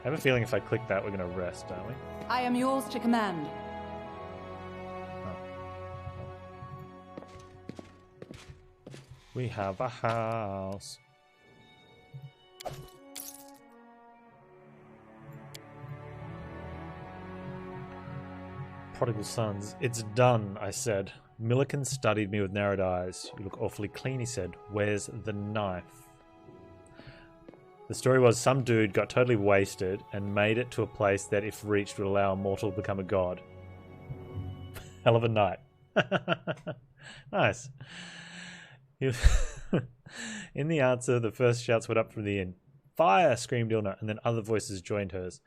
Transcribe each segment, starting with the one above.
have a feeling if I click that, we're going to rest, don't we? I am yours to command. We have a house. Prodigal sons. It's done, I said. Milliken studied me with narrowed eyes. You look awfully clean, he said. Where's the knife? The story was some dude got totally wasted and made it to a place that, if reached, would allow a mortal to become a god. Hell of a night. Nice. In the answer, the first shouts went up from the inn. Fire! Screamed Ilna, and then other voices joined hers.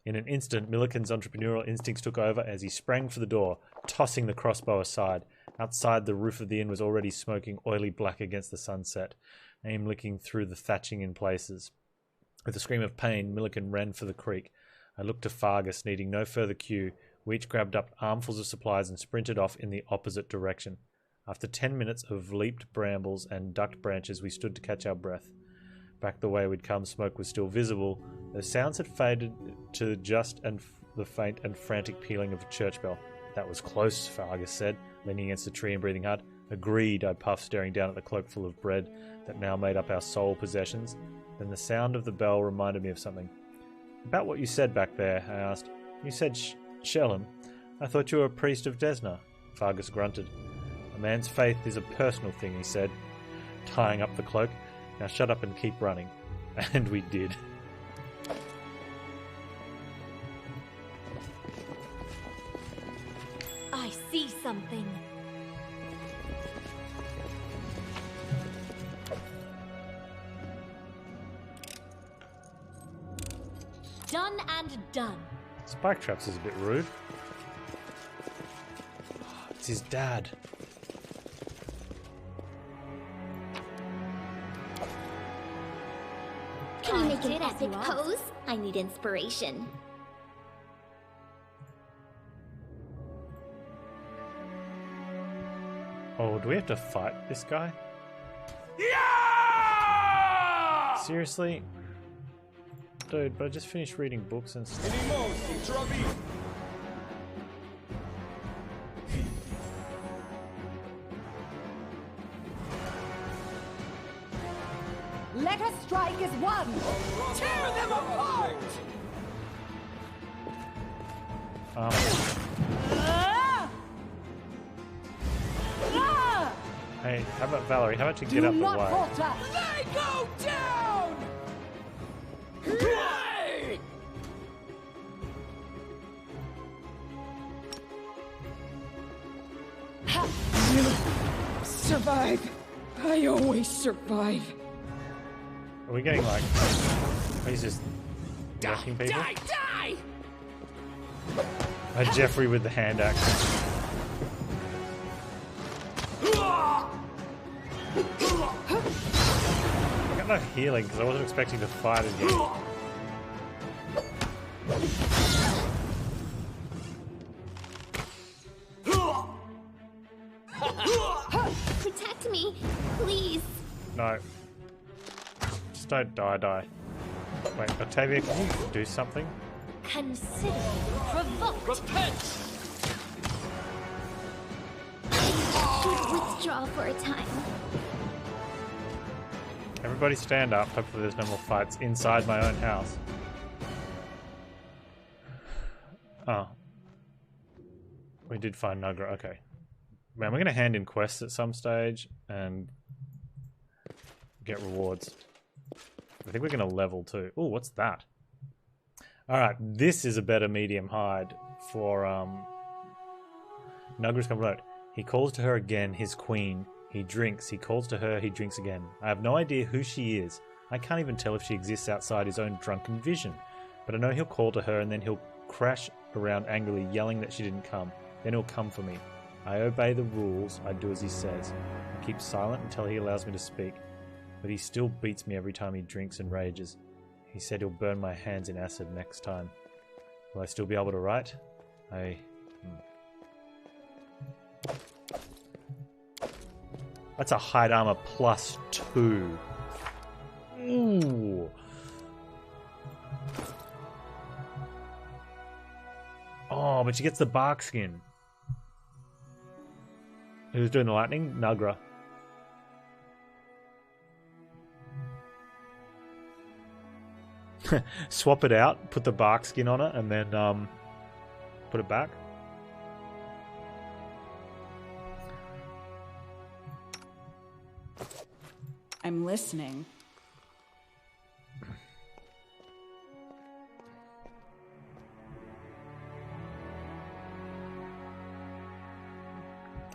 In an instant, Milliken's entrepreneurial instincts took over as he sprang for the door, tossing the crossbow aside. Outside, the roof of the inn was already smoking oily black against the sunset, aim licking through the thatching in places. With a scream of pain, Milliken ran for the creek. I looked to Fargus, needing no further cue. We each grabbed up armfuls of supplies and sprinted off in the opposite direction. After 10 minutes of leaped brambles and ducked branches, we stood to catch our breath. Back the way we'd come, smoke was still visible. The sounds had faded to just the faint and frantic pealing of a church bell. That was close, Fargus said, leaning against the tree and breathing hard. Agreed, I puffed, staring down at the cloak full of bread that now made up our sole possessions. Then the sound of the bell reminded me of something. About what you said back there, I asked. You said Shellam. I thought you were a priest of Desna. Fargus grunted. A man's faith is a personal thing, he said, tying up the cloak. Now shut up and keep running. And we did. I see something. Done and done. Spike traps is a bit rude. It's his dad. Can you make an epic pose? I need inspiration. Oh, do we have to fight this guy? Yeah! Seriously? Dude, but I just finished reading books and stuff. Let us strike as one! Tear them apart! Hey, how about Valerie? How about you get up the way? Falter. They go down! Survive. I always survive. Are we getting like... He's just wrecking people? Die! Die! Jeffrey with the hand axe. I got no healing because I wasn't expecting to fight again. Protect me, please. No. Just don't die. Wait, Octavia, can you do something? Consider provoked. Repent! Should withdraw for a time. Everybody stand up. Hopefully there's no more fights inside my own house. Oh. We did find Nugra. Okay. Man, we're going to hand in quests at some stage and get rewards. I think we're going to level too. Oh, what's that? Alright, this is a better medium hide for Nugra's come out. He calls to her again, his queen. He drinks. He calls to her. He drinks again. I have no idea who she is. I can't even tell if she exists outside his own drunken vision. But I know he'll call to her and then he'll crash around angrily, yelling that she didn't come. Then he'll come for me. I obey the rules. I do as he says. I keep silent until he allows me to speak. But he still beats me every time he drinks and rages. He said he'll burn my hands in acid next time. Will I still be able to write? That's a hide armor +2. Ooh. when she gets the bark skin. Who's doing the lightning? Nagra. Swap it out, put the bark skin on it, and then put it back. I'm listening.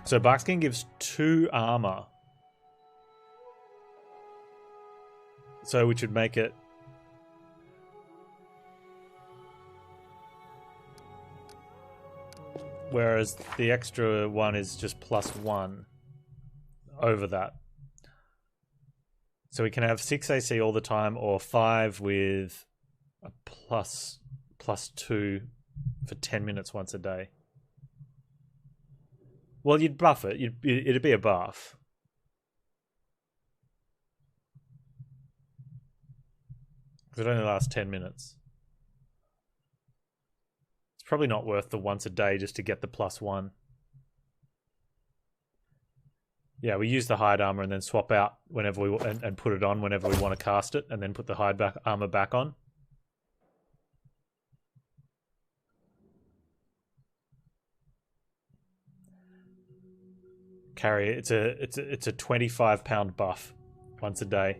So barkskin gives 2 armor. So which would make it whereas the extra one is just +1 over that. So we can have 6 AC all the time, or 5 with a +2 for 10 minutes once a day. Well, you'd buff it. It'd be a buff. Because it only lasts 10 minutes. It's probably not worth the once a day just to get the +1. Yeah, we use the hide armor and then swap out whenever we and put it on whenever we want to cast it, and then put the hide armor back on. Carry it's a 25-pound buff once a day.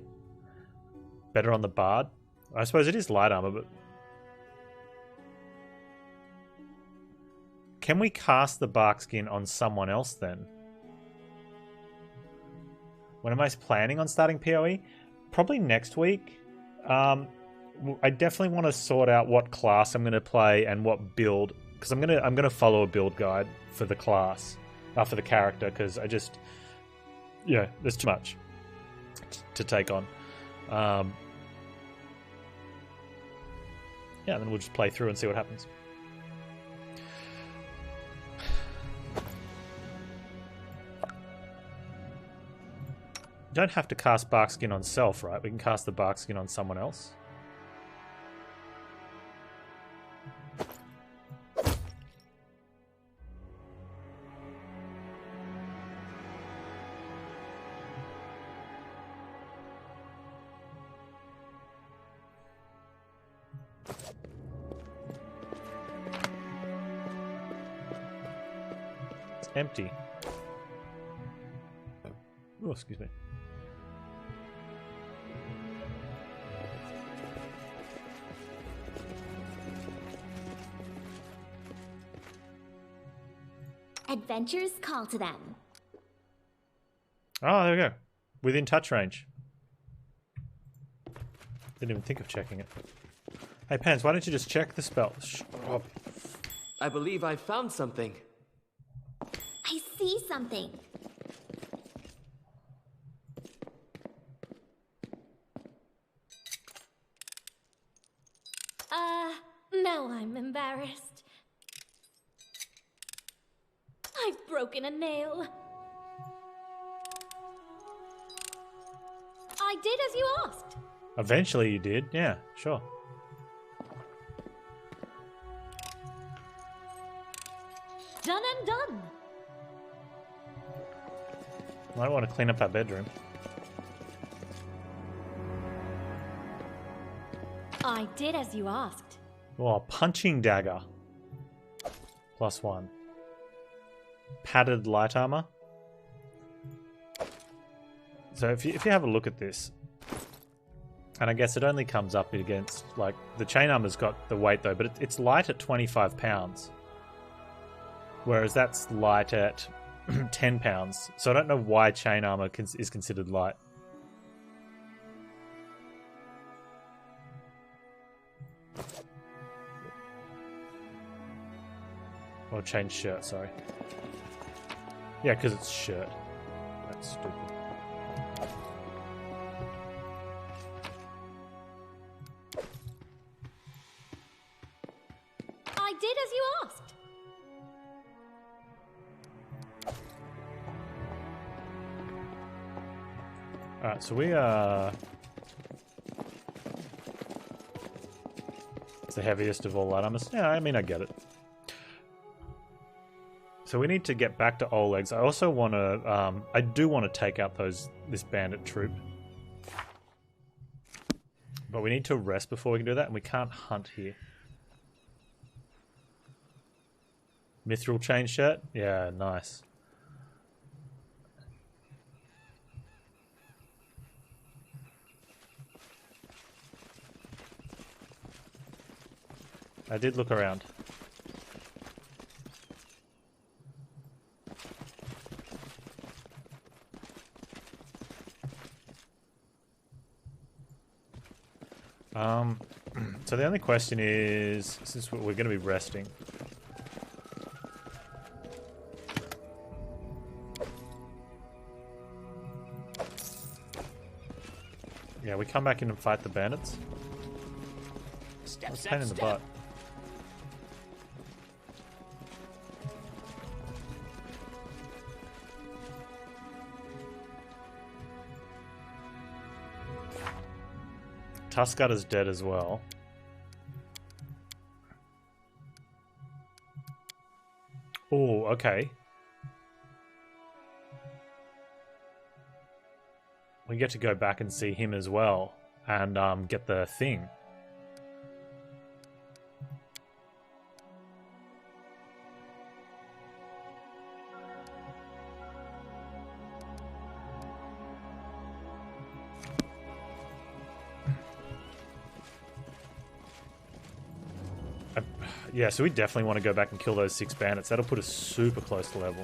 Better on the bard. I suppose it is light armor, but can we cast the bark skin on someone else then? When am I planning on starting PoE? Probably next week. I definitely want to sort out what class I'm going to play and what build, because I'm gonna follow a build guide for the class. For the character, because there's too much to take on. Yeah, then we'll just play through and see what happens. You don't have to cast Barkskin on self, right? We can cast the Barkskin on someone else. Empty. Oh, excuse me. Adventures call to them. Oh, there we go. Within touch range. Didn't even think of checking it. Hey, Panz, why don't you just check the spell? Oh. I believe I found something. I see something. Now I'm embarrassed. I've broken a nail. I did as you asked. Eventually you did, yeah, sure. Done and done. I want to clean up our bedroom. I did as you asked. Oh, punching dagger. +1. Padded light armor. So if you have a look at this, and I guess it only comes up against, like, the chain armor's got the weight though, but it's light at 25 pounds. Whereas that's light at 10 pounds. So I don't know why chain armor is considered light. Or change shirt, sorry. Yeah, because it's shirt. That's stupid. I did as you asked. Alright, so we are... It's the heaviest of all light armors. Yeah, I mean, I get it. So we need to get back to Oleg's. I also want to... I do want to take out this bandit troop. But we need to rest before we can do that, and we can't hunt here. Mithril chain shirt? Yeah, nice. I did look around. So the only question is, since we're going to be resting, yeah, we come back in and fight the bandits. It's a pain in the butt. Tuskgutter's dead as well. Oh, okay. We get to go back and see him as well, and get the thing. Yeah, so we definitely want to go back and kill those 6 bandits. That'll put us super close to level.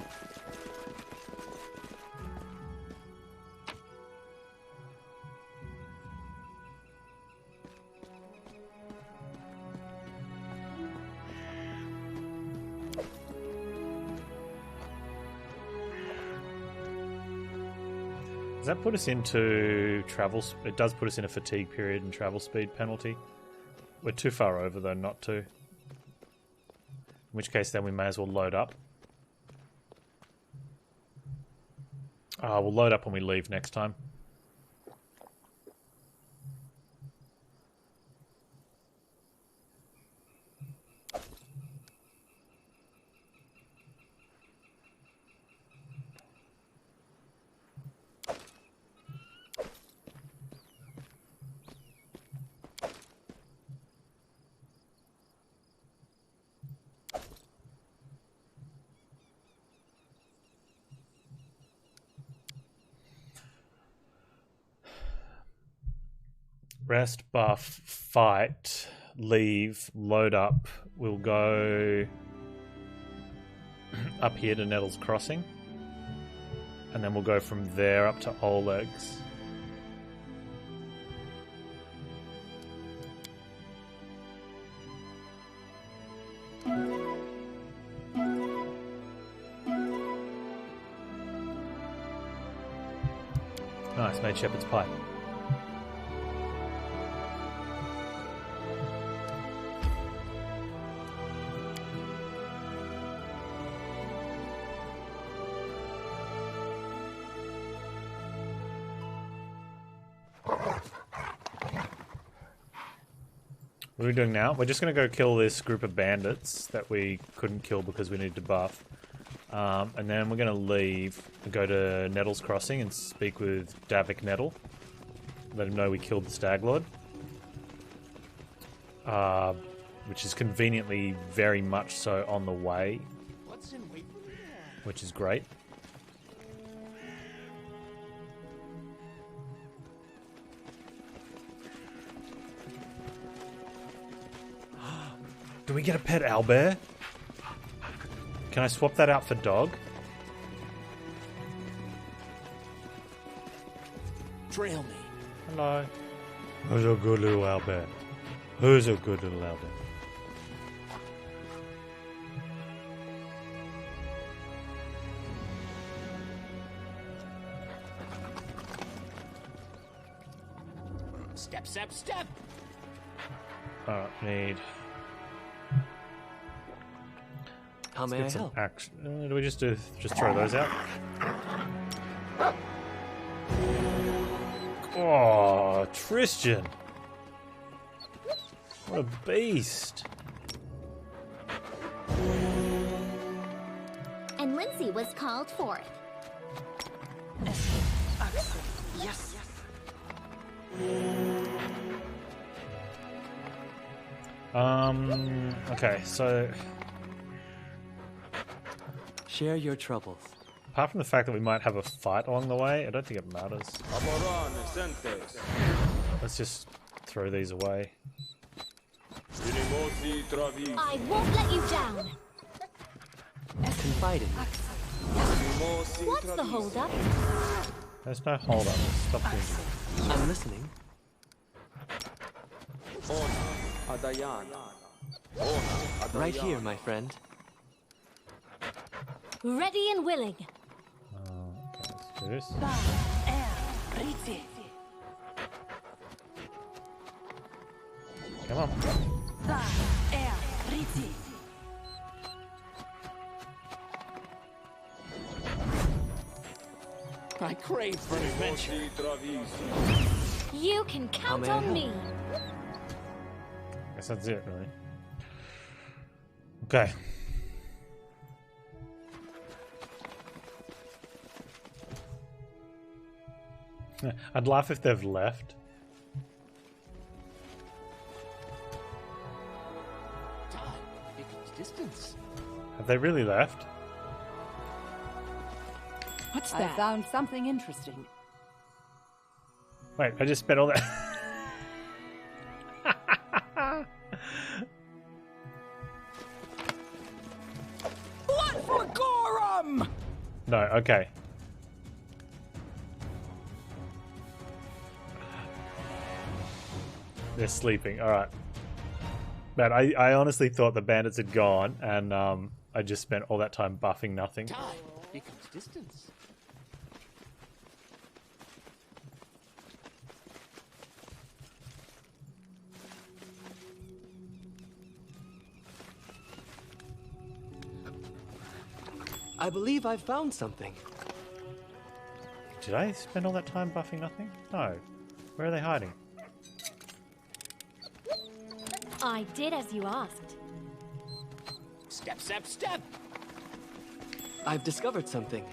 Does that put us into travel? It does put us in a fatigue period and travel speed penalty. We're too far over though not to. In which case then we may as well load up. We'll load up when we leave next time. Rest, buff, fight, leave, load up. We'll go up here to Nettle's Crossing. And then we'll go from there up to Oleg's. Nice, made shepherd's pie. What are we doing now? We're just going to go kill this group of bandits that we couldn't kill because we needed to buff. And then we're going to leave and go to Nettle's Crossing and speak with Davik Nettle. Let him know we killed the Stag Lord. Which is conveniently very much so on the way. Which is great. Do we get a pet owlbear? Can I swap that out for dog? Trail me. Hello. Who's a good little owlbear? Who's a good little owlbear? Step, step, step. Alright, need... How may I help? Action. Do we just throw those out? Oh, Tristan! What a beast! And diplomacy was called forth. Yes. Okay, so Share your troubles. apart from the fact that we might have a fight along the way, I don't think it matters. Let's just throw these away. I won't let you down. Confide in me. What's the holdup? There's no hold up. Stop doing it. I'm listening. Right here, my friend. Ready and willing. Okay, let's do this. Come on. I crave for an adventure. You can count on me. Guess that's it, really. Okay. I'd laugh if they've left. Time equals distance. Have they really left? What's I that? found something interesting. Wait, I just spent all that. Blood for Gorum! No, okay. They're sleeping. All right. Man, I honestly thought the bandits had gone, and I just spent all that time buffing nothing. Time equals distance. I believe I've found something. Did I spend all that time buffing nothing? No. Where are they hiding? I did as you asked. Step, step, step. I've discovered something.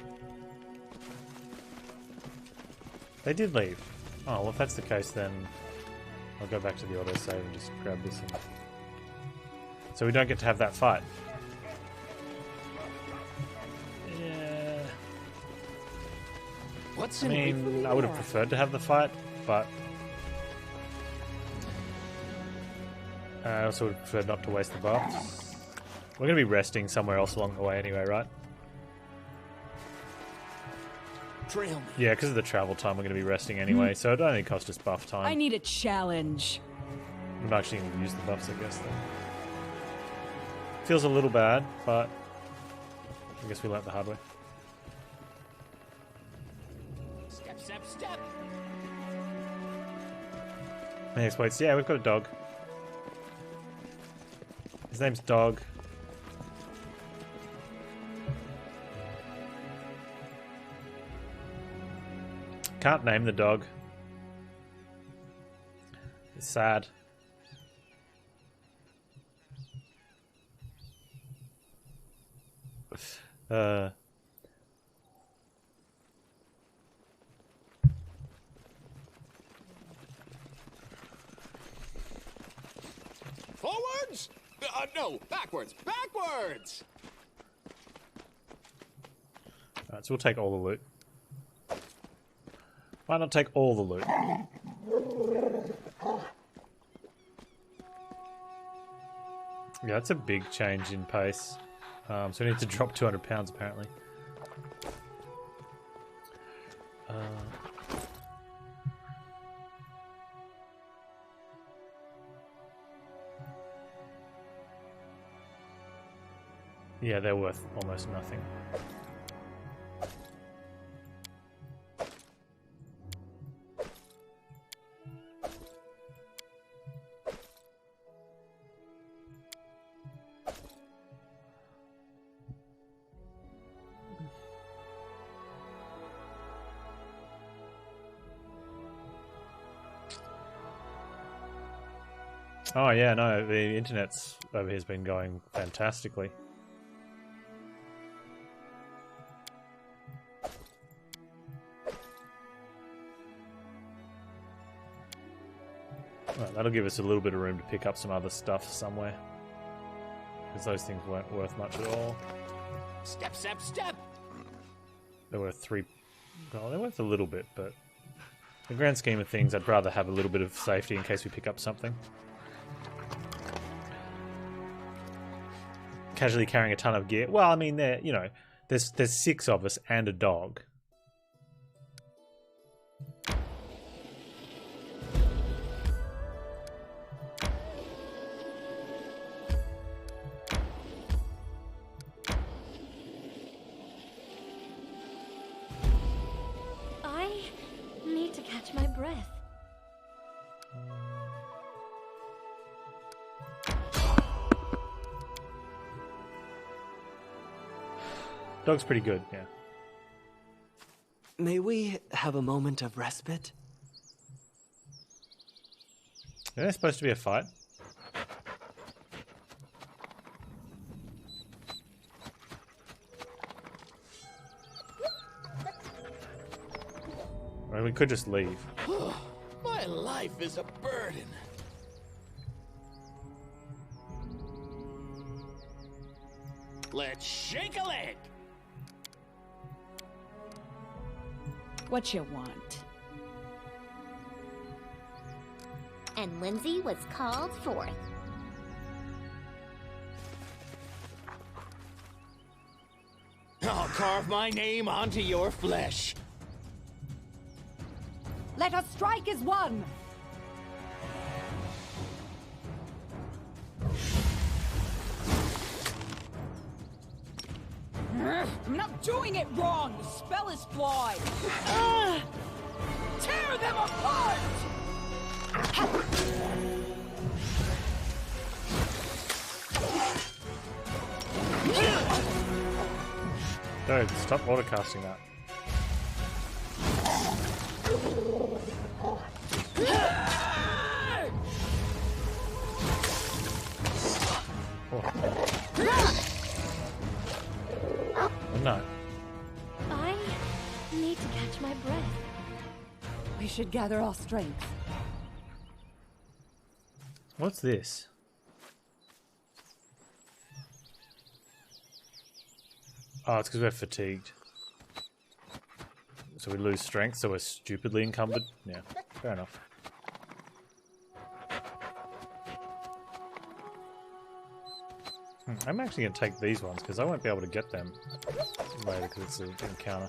They did leave. Oh, well, if that's the case, then I'll go back to the autosave and just grab this. So we don't get to have that fight. Yeah. What's I in wait for mean, me I would have now? preferred to have the fight, but I also would have preferred not to waste the buffs. We're going to be resting somewhere else along the way anyway, right? Trail me. Yeah, because of the travel time, we're going to be resting anyway, so it only cost us buff time. I need a challenge. I'm not actually going to use the buffs, I guess, though. Feels a little bad, but I guess we learnt the hard way. Step, step, step. And he explodes. Yeah, we've got a dog. His name's Dog. Can't name the dog. It's sad. Forwards? No, backwards. Backwards! Alright, so we'll take all the loot. Why not take all the loot? Yeah, that's a big change in pace. So we need to drop 200 pounds apparently. Yeah, they're worth almost nothing. Oh yeah, no, the internet's over here's been going fantastically. Right, that'll give us a little bit of room to pick up some other stuff somewhere. Because those things weren't worth much at all. Step, step, step. There were 3... Well, they're worth a little bit, but... in the grand scheme of things, I'd rather have a little bit of safety in case we pick up something. Casually carrying a ton of gear. Well, I mean, you know, there's 6 of us and a dog. I need to catch my breath. Dog's pretty good, yeah. May we have a moment of respite? Isn't there supposed to be a fight? Well, we could just leave. My life is a burden. Let's shake a leg. What you want? And Lindsay was called forth. I'll carve my name onto your flesh. Let us strike as one! I'm not doing it wrong! The spell is flawed! Tear them apart! Dude, stop autocasting that. Oh, no. I need to catch my breath. We should gather our strength. What's this? Oh, it's because we're fatigued. So we lose strength, so we're stupidly encumbered? Yeah, fair enough. I'm actually going to take these ones, because I won't be able to get them later, because it's an encounter.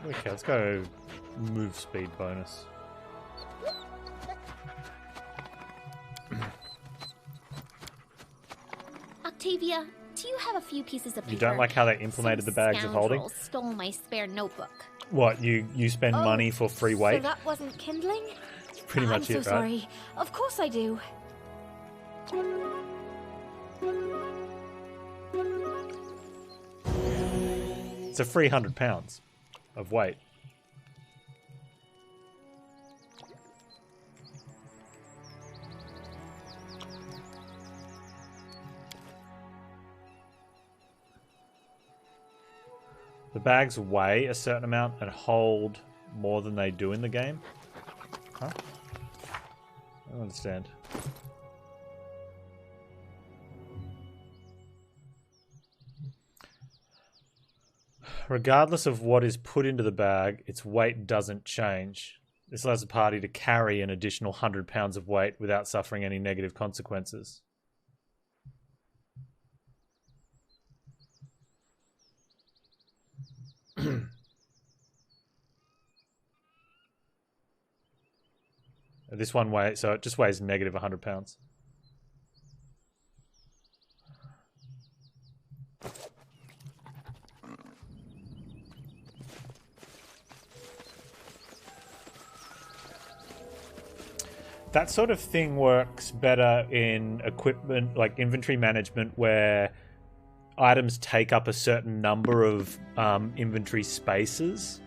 Okay, let's go move speed bonus. Octavia, do you have a few pieces of paper? You don't like how they implemented the bags of holding? Some scoundrel stole my spare notebook. What, you spend money for free weight? So that wasn't kindling? That's pretty much I'm it, so right? sorry. Of course I do. It's a free £100 of weight. The bags weigh a certain amount and hold more than they do in the game. Huh? I don't understand. Regardless of what is put into the bag, its weight doesn't change. This allows the party to carry an additional £100 of weight without suffering any negative consequences. This one weighs, so it just weighs negative £100. That sort of thing works better in equipment, like inventory management, where items take up a certain number of inventory spaces,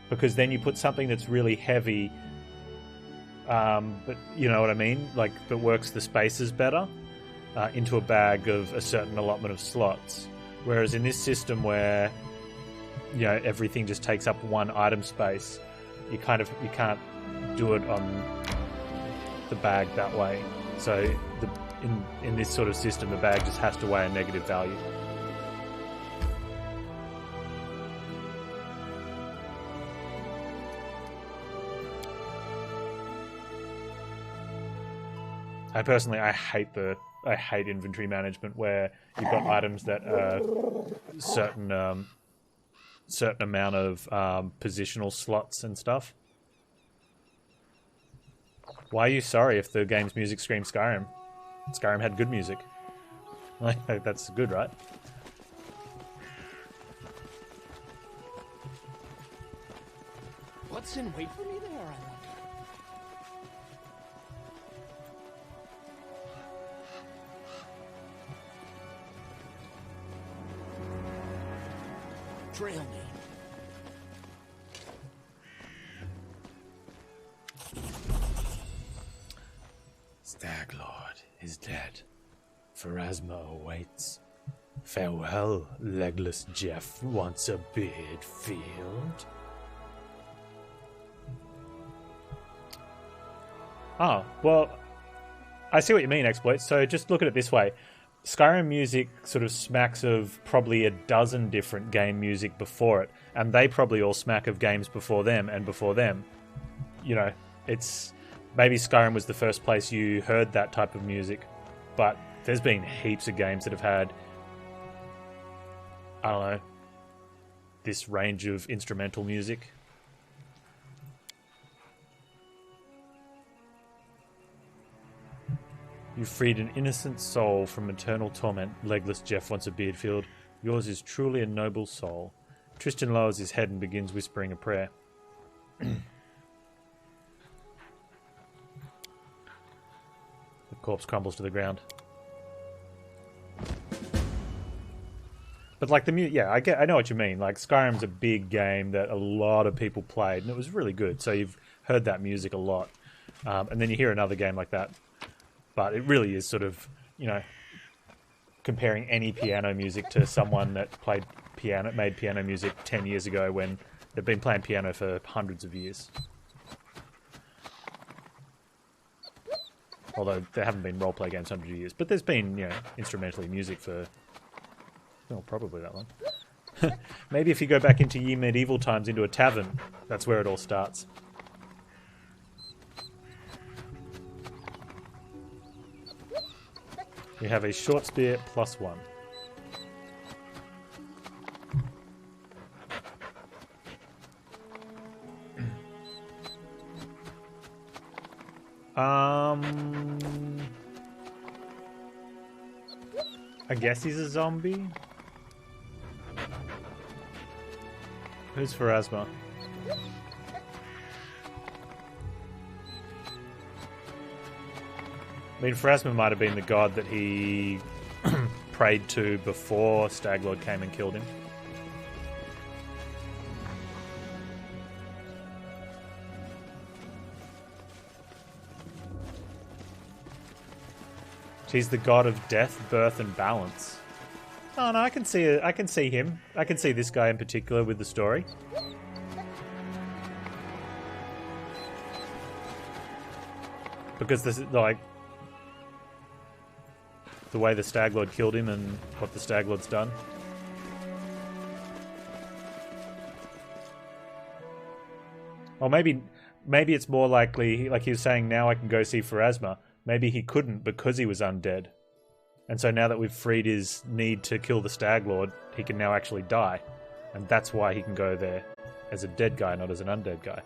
because then you put something that's really heavy, but you know what I mean, like that works the spaces better, into a bag of a certain allotment of slots. Whereas in this system where, you know, everything just takes up one item space, you can't do it on the bag that way. So in this sort of system, the bag just has to weigh a negative value. I hate inventory management where you've got items that are certain amount of positional slots and stuff. Why are you sorry if the game's music screams Skyrim? Skyrim had good music. That's good, right? What's in wait for me there, I wonder? Trail me. Staglord is dead. Pharasma awaits. Farewell, legless Jeff, once a beard field. Oh, well, I see what you mean, Exploit. So just look at it this way. Skyrim music sort of smacks of probably a dozen different game music before it, and they probably all smack of games before them and before them. You know, it's... Maybe Skyrim was the first place you heard that type of music, but there's been heaps of games that have had, I don't know, this range of instrumental music. You freed an innocent soul from eternal torment, legless Jeff wants a beardfield. Yours is truly a noble soul. Tristan lowers his head and begins whispering a prayer. The corpse crumbles to the ground. But like I know what you mean. Like Skyrim's a big game that a lot of people played, and it was really good. So you've heard that music a lot, and then you hear another game like that. But it really is sort of, you know, comparing any piano music to someone that made piano music 10 years ago when they've been playing piano for hundreds of years. Although there haven't been roleplay games hundreds of years, but there's been, you know, instrumentally music for, well, probably that long. Maybe if you go back into ye medieval times into a tavern, that's where it all starts. You have a short spear +1. I guess he's a zombie. Who's Pharasma? I mean, Pharasma might have been the god that he prayed to before Staglord came and killed him. He's the god of death, birth, and balance. Oh no, I can see him. I can see this guy in particular with the story. Because this is like the way the Staglord killed him and what the Staglord's done. Or maybe it's more likely, like he was saying, now I can go see Pharasma. Maybe he couldn't because he was undead. And so now that we've freed his need to kill the Staglord, he can now actually die. And that's why he can go there as a dead guy, not as an undead guy.